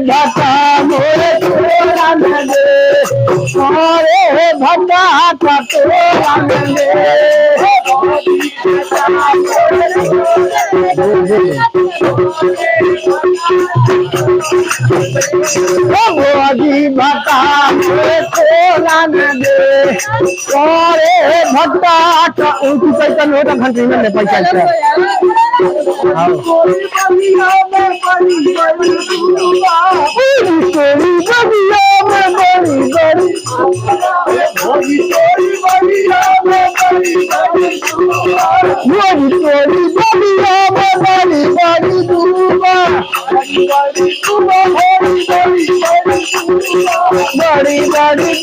भटा मोरे तोरा दे मोरे भटा तोरा दे भोजी भटा मोरे तोरा दे मोरे भटा उनकी पैसा नोट घंटे में पैसा बड़ी बड़ी